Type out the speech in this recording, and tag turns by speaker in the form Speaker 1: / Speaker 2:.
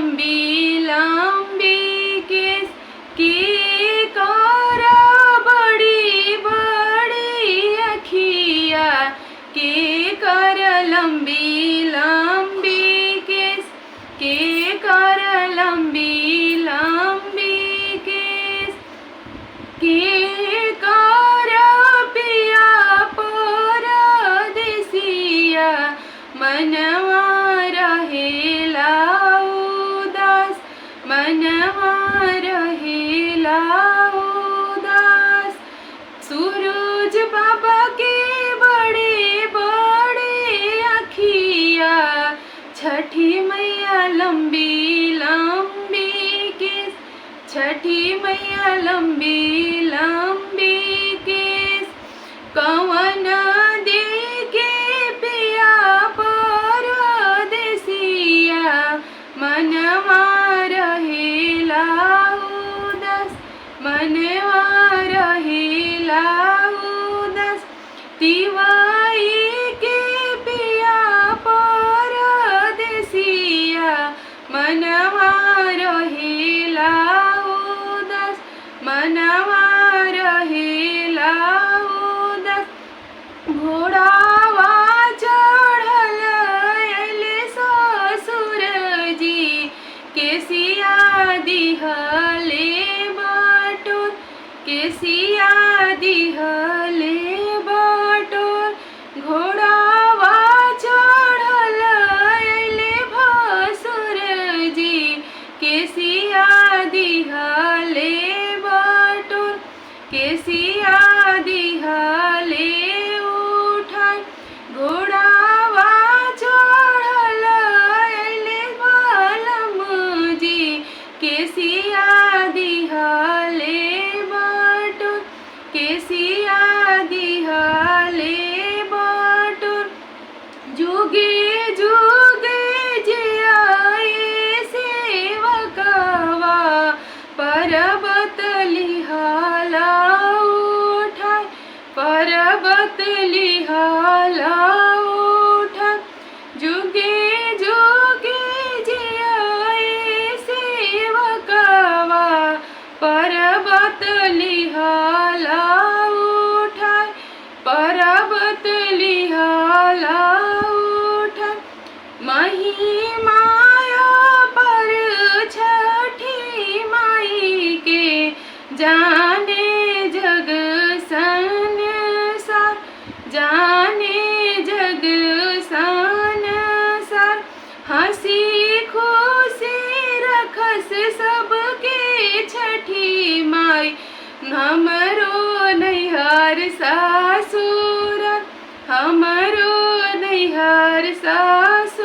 Speaker 1: लंबी लंबी केस के करा बड़ी बड़ी अखिया के कर लंबी लंबी केस के कर लंबी लंबी केस के कर पिया परदेसिया मनवा रहेला उदास मनवा रहेला उदास। सूरज बाबा के बड़े बड़े अखिया छठी मैया लंबी लंबी केस छठी मैया लंबी लंबी केस। कवन दे के पिया परदेसिया मनवा रहेला उदास मनवा रहेला उदास। तिवाई के पिया परदेसिया मनवा रहेला उदास मनवा रहेला उदास। घोड़ावा चढ़ल अइले ससुर जी केसिया दिहले बटोर केसिया दिहले बटोर। घोड़ावा चढ़ल अइले भसुर जी केसिया दिहले बटोर केसिया दिहले उठाय। घोड़ावा चढ़ल अइले बलम जी केसिया दिहले बटोर केसिया दिहले बटोर। जुगे जुगे जियाए सेवकवा पर्वत लिहाला उठाय पर्वत लिहाला उठाय। जुगे जुगे जियाए सेवकवा पर्वत लिहाला उठाय पर्वत लिहाला उठाय। महिमाया पर छठी माई के जाने जग संसार जाने जग संसार। हंसी खुशी रखस सबके छठी माई हमरो नैहर सासुर हमरो नैहर सासुर।